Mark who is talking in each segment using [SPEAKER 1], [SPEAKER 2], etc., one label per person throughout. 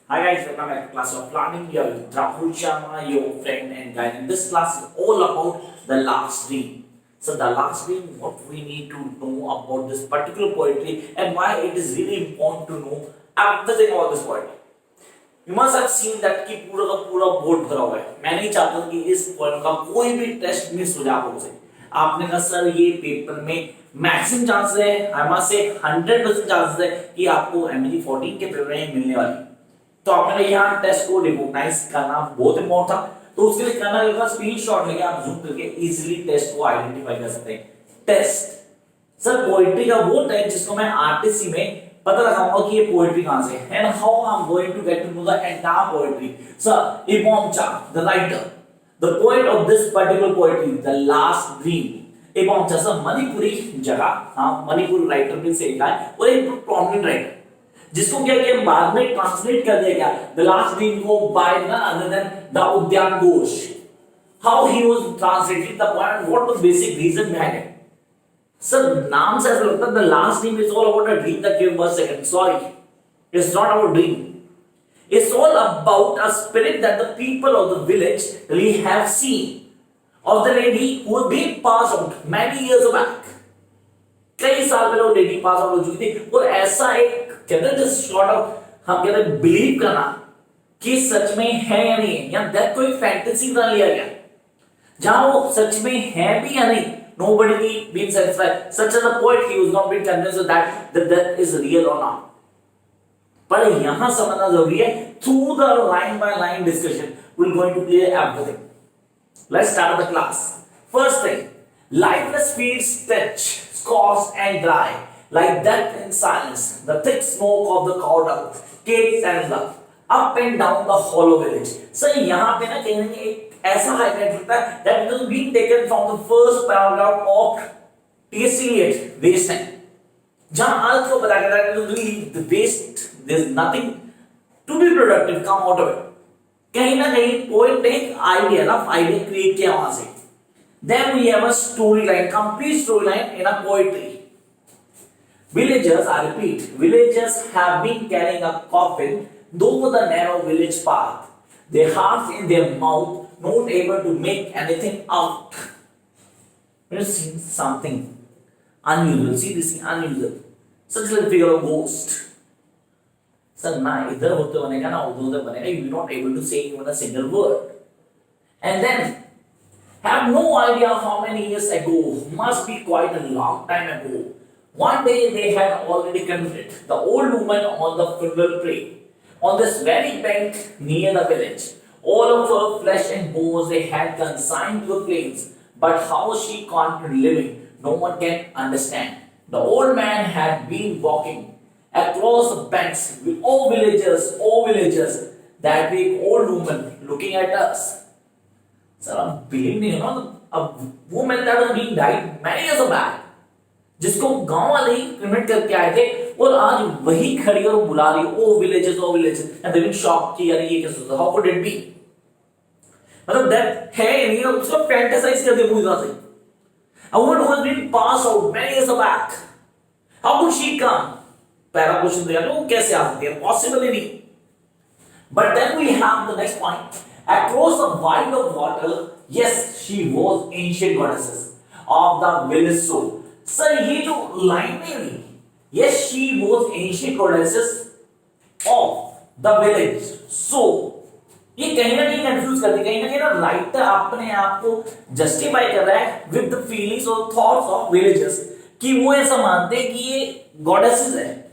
[SPEAKER 1] Hi guys, welcome back to class of planning. Here with Rahul Sharma, your friend and guide. And this class is all about the last dream. So the last dream, what we need to know about this particular poetry and why it is really important to know everything about this poetry. You must have seen that कि पूरा का पूरा board भरा हुआ है. मैं नहीं चाहता कि इस पोएम का कोई भी टेस्ट मिस हो जाए आप लोगों से. आपने कहा सर ये पेपर में मैक्सिमम चांसेस है, हमारे से 100% चांसेस है कि आपको एमजी 14 के पेपर में मिलने वाली. तो आपने यहाँ टेस्ट को रिकॉग्नाइज करना बहुत इंपॉर्टेंट था. तो उसके लिए करना होगा स्क्रीनशॉट लेके आप जूम करके इजीली टेस्ट को आइडेंटिफाई कर सकते हैं. टेस्ट सर पोएट्री का वो टेस्ट जिसको मैं आरटीसी में पता लगाऊंगा कि ये पोएट्री कहां से है and how I am going to get to know the entire poetry. Sir इमाम चा the writer the poet of this particular poetry the last dream इमाम चा सर मणिपुरी जगह हाँ मणिपुरी राइटर में से लिखा है और एक प्रोमिनेंट राइटर जिसको क्या किया बाद में ट्रांसलेट कर दिया गया द लास्ट ड्रीम को by none other than the Udyan Ghosh. How he was translated the point what the basic reason behind it. Sir नाम से ऐसा लगता है The last Dream is all about a dream that give birth second. Sorry, it's not about dream. It's all about a spirit that the people of the village really have seen of the lady who had been passed out many years back. कई साल पहले वो lady pass out हो चुकी थी और ऐसा एक कहते हैं जस्ट शॉर्ट ऑफ हम कहते हैं बिलीव करना कि सच में है या नहीं है या डेथ को एक फैंटेसी बना लिया गया जहां वो सच में है भी या नहीं. Nobody been satisfied. Such as a poet, he was not been convinced that the death is real or not. पर यहां समझना जरूरी है. Through the line by line discussion, we're going to clear everything. Let's start the class. First thing, lifeless fields stretch, scorched and dry, like death in silence. The thick smoke of the cow dung cakes and love up and down the hollow village. So यहाँ पे ना कहीं ना कहीं ऐसा highlight होता है that it has been taken from the first paragraph of T.S. Waste Time. जहाँ अर्थ को बताया गया है कि the waste there is nothing to be productive come out of it. कहीं ना कहीं पोएट ने एक आइडिया ना आइडिया क्रिएट किया वहां से. Then we have a storyline, complete storyline in a poetry. Villagers, I repeat, villagers have been carrying a coffin though the narrow village path. Their hearts in their mouth, not able to make anything out. We have seen something unusual. See this unusual. Such like figure of ghost. Sir ना इधर होते बनेगा ना उधर बनेगा. You are not able to say even a single word. And then have no idea how many years ago, must be quite a long time ago. One day they had already committed the old woman on the funeral prey. On this very bank near the village, all of her flesh and bones they had consigned to the flames. But how she continued living, no one can understand. The old man had been walking across the banks with all villagers, that big old woman looking at us. Sir, I'm believing a woman that was being died many years back. जिसको गांव वाले ही cremate करके आए थे और आज वही खड़ी और बुला रही ओ villages and they been shock कि यार ये कैसे होता. How could it be. मतलब दैट है नहीं उसको फैंटेसाइज कर दिया पूरी तरह से. A woman who has been pass out many years back, how could she come. पहला क्वेश्चन दिया तो कैसे आ सकती है. पॉसिबल ही नहीं. But then we have the next point. Across the wide of water, yes she was ancient goddesses of the village soul. Sir ये जो लाइन में yes she was ancient goddesses of the village. So ये कहीं ना कहीं confuse कर दी. कहीं ना कहीं ना राइटर अपने आप को जस्टिफाई कर रहा है विद द फीलिंग्स और थॉट्स ऑफ विलेजर्स कि वो ऐसा मानते हैं कि ये गॉडेसेस है.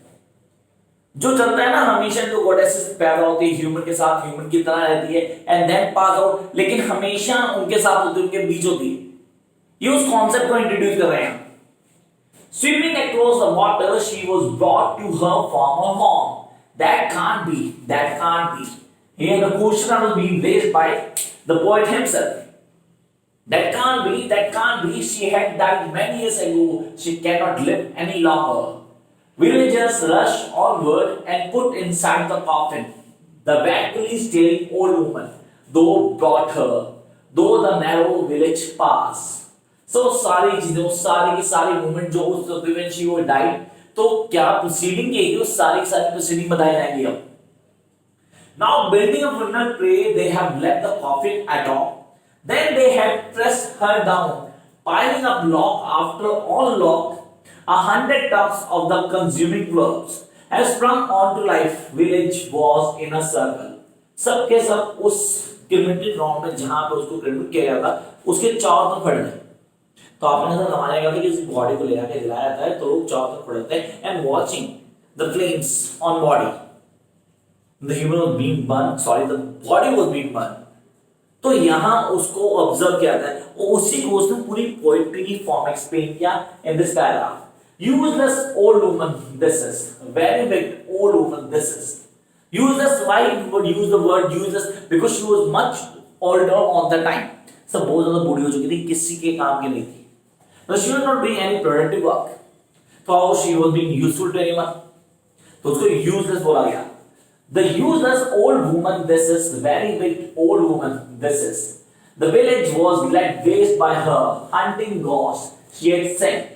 [SPEAKER 1] जो चलता है ना हमेशा जो गॉडेसेस पैदा होती है ह्यूमन के साथ, ह्यूमन की तरह रहती है एंड देन पास आउट, लेकिन हमेशा उनके साथ होती है, उनके बीच होती है. ये उस कॉन्सेप्ट को इंट्रोड्यूस कर रहे हैं. Swimming across the water, she was brought to her former home. That can't be. That can't be. Here the question that was being raised by the poet himself. That can't be. That can't be. She had died many years ago. She cannot live any longer. Villagers rushed onward and put inside the coffin the vaguely staring old woman, though brought her, though the narrow village pass. So सारी चीजें सारी की सारी movement जो उस when she was died तो क्या proceeding की उस सारी की सारी प्रोसीडिंग बताई जाएंगी. अब Now building a funeral pyre, they have left the coffin atop. Then they have pressed her down, piling up log after all log. 100 tubs of the consuming verbs has sprung onto life. Village was in a circle. सबके सब उस cremated round में जहां पे उसको cremate किया गया था उसके चारों तरफ खड़े थे। तो आपने ऐसा जमाया गया था कि किसी बॉडी को ले जाके जलाया जाता है तो लोग चारों तरफ खड़े थे and watching the flames on body. The human was being burn, sorry the body was being burn. तो यहां उसको ऑब्जर्व किया था और उसी को उसने पूरी पोएट्री की फॉर्म एक्सप्लेन किया in this paragraph. Useless old woman, this is very big old woman, this is useless. Why would use the word useless? Because she was much older on the time. सब बहुत ज्यादा बूढ़ी हो चुकी थी, किसी के काम की नहीं थी। So she was not doing any productive work. So she was being useful to anyone. तो उसको useless बोला गया। The useless old woman, this is very big old woman, this is. The village was laid waste by her hunting ghosts she had sent.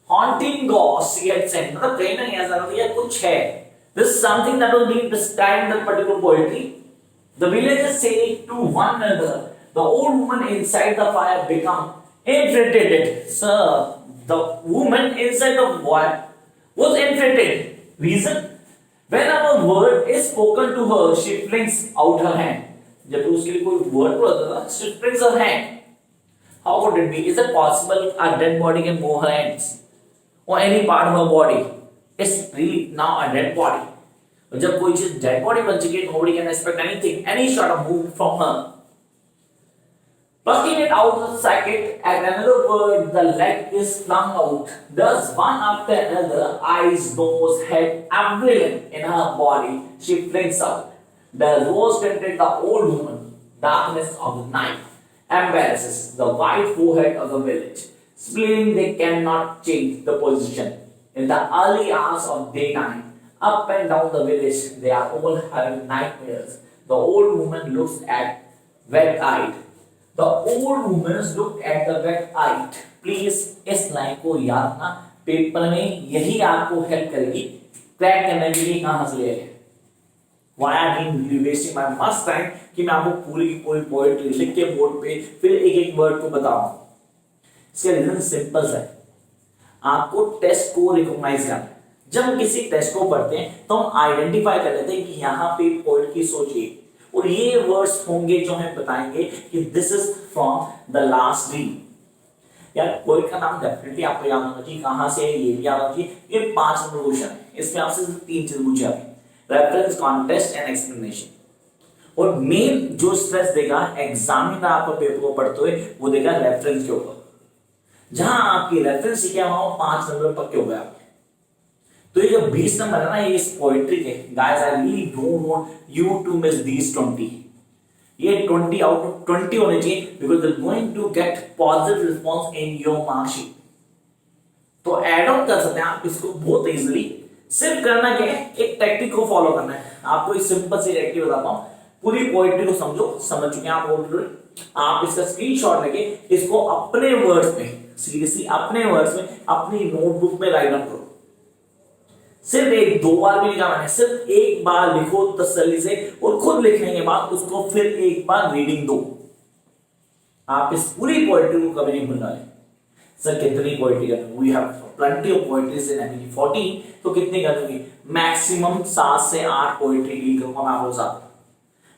[SPEAKER 1] Haunting ghosts she had sent. मतलब कहीं ना कहीं ऐसा लग रहा है कुछ है. This is something that was being described in the particular poetry. The villagers say to one another, the old woman inside the fire become infiltrated. Sir, the woman inside the what was infiltrated. Reason? Whenever a word is spoken to her, she flings out her hand. जब उसके लिए कोई word बोलता था, she flings her hand. How could it be? Is it possible a dead body can move her hands? Or any part of her body is really now a dead body. और जब कोई चीज dead body बन चुकी है, nobody can expect anything, any sort of move from her. Plucking it out of the socket, at another word, the leg is flung out. Thus, one after another, eyes, nose, head, everything in her body, she flings out. The rose tinted the old woman, darkness of the night, embarrasses the white forehead of the village. Splitting, they cannot change the position. In the early hours of daytime, up and down the village, they are all having nightmares. The old woman looks at wet-eyed. The old woman looked at the wet-eyed. Please, इस line को याद रखना, paper में यही आपको help करेगी crack करने के लिए कहां से ले आए। Why I didn't wasting my much time कि मैं आपको पूरी की पूरी पोएट्री लिख के बोर्ड पे फिर एक एक वर्ड को बताऊं। इसका रीजन सिंपल है, आपको टेस्ट को रिकॉग्नाइज करना है। जब हम किसी टेस्ट को पढ़ते हैं तो हम आइडेंटिफाई कर लेते हैं कि यहाँ पे पोएट की सोच है और ये वर्ड्स होंगे जो हमें बताएंगे कि this is from the last dream. यार पोएट का नाम डेफिनेटली आपको याद होना चाहिए, कहां से है ये भी याद होना चाहिए। ये 5 नंबर क्वेश्चन है, इसमें आपसे 3 चीज पूछी आपने, रेफरेंस, कॉन्टेक्स्ट एंड एक्सप्लेनेशन। और मेन जो स्ट्रेस देगा एग्जामिनर आपको पेपर को पढ़ते हुए वो देगा रेफरेंस के ऊपर। जहां आपकी रेफरेंस सीखे वहां 5 नंबर पक्के हो गए आपके। तो ये जो 20 नंबर है ना, ये इस पोएट्री के guys, I really don't want you to miss these 20। ये 20 आउट ऑफ 20 होने चाहिए because they are going to get positive response in your marksheet. तो ऐड ऑन कर सकते हैं आप इसको बहुत इजीली। सिर्फ करना क्या है, एक टेक्निक को फॉलो करना है। आपको एक सिंपल सी टेक्निक बताता हूं, पूरी पोएट्री को समझ चुके हैं आप ऑलरेडी। आप इसका स्क्रीनशॉट लेके इसको अपने वर्ड्स में, सीरियसली अपने वर्ड्स में अपनी नोटबुक में राइट डाउन करो। सिर्फ 1-2 बार भी नहीं जाना है, सिर्फ एक बार लिखो तसल्ली से और खुद लिखने के बाद उसको फिर एक बार रीडिंग दो। आप इस पूरी पोएट्री को कभी नहीं भूलना है। सर कितनी पोएट्री करनी, we have plenty of poetries in MP 14, तो कितनी करूंगी? मैक्सिमम 7 से 8 पोएट्री डील करूंगा मैं आपके साथ,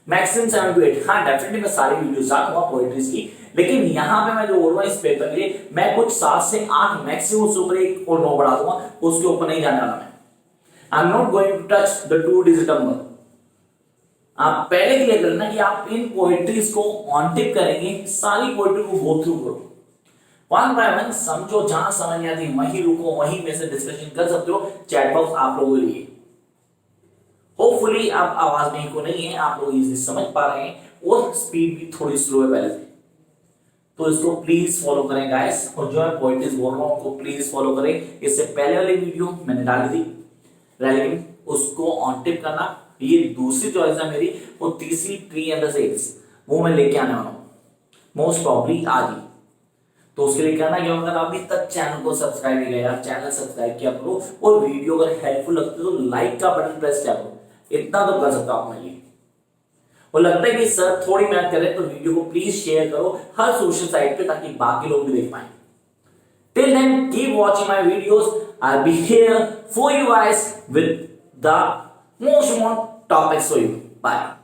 [SPEAKER 1] मैक्सिमम 7 to 8। हाँ डेफिनेटली मैं सारी वीडियोस डालूंगा पोएट्रीज की, लेकिन यहाँ पे मैं जो बोल रहा हूँ इस पेपर के लिए मैं कुछ 7 से 8 मैक्सिमम उसके ऊपर 1 और 9 बढ़ा दूंगा, उसके ऊपर नहीं जाने वाला मैं। I am not going to touch the 2 digit number. आप पहले क्लियर कर लेना कि आप इन पोएट्रीज को ऑन टिक करेंगे, सारी पोएट्री को गो थ्रू करो, 1 by 1 समझो, जहां समझ नहीं आती वहीं रुको, वहीं में से डिस्कशन कर सकते हो। चैट बॉक्स आप लोगों के लिए। होपफुली आप आवाज में को नहीं है, आप लोग इजीली समझ पा रहे हैं और स्पीड भी थोड़ी स्लो है पहले से, तो इसको प्लीज फॉलो करें गाइस। और जो मैं पोएट्रीज बोल रहा हूं उनको प्लीज फॉलो करें। इससे पहले वाली वीडियो मैंने डाली थी, लेकिन उसको ऑन टिप करना, ये दूसरी चॉइस है मेरी, और तीसरी ट्री एंड द सेल्स वो मैं लेके आने वाला हूं मोस्ट प्रॉब्ली आज ही। तो उसके लिए करना क्या होगा, अभी तक चैनल को सब्सक्राइब नहीं किया यार, चैनल सब्सक्राइब किया करो और वीडियो अगर हेल्पफुल लगती है तो लाइक का बटन प्रेस किया करो। इतना तो कर सकता हूं मैं ये। और लगता है कि सर थोड़ी मेहनत करें तो वीडियो को प्लीज शेयर करो हर सोशल साइट पे ताकि बाकी लोग भी देख पाए। Till then, keep watching my videos. I'll be here for you guys with the most important topics for you. Bye.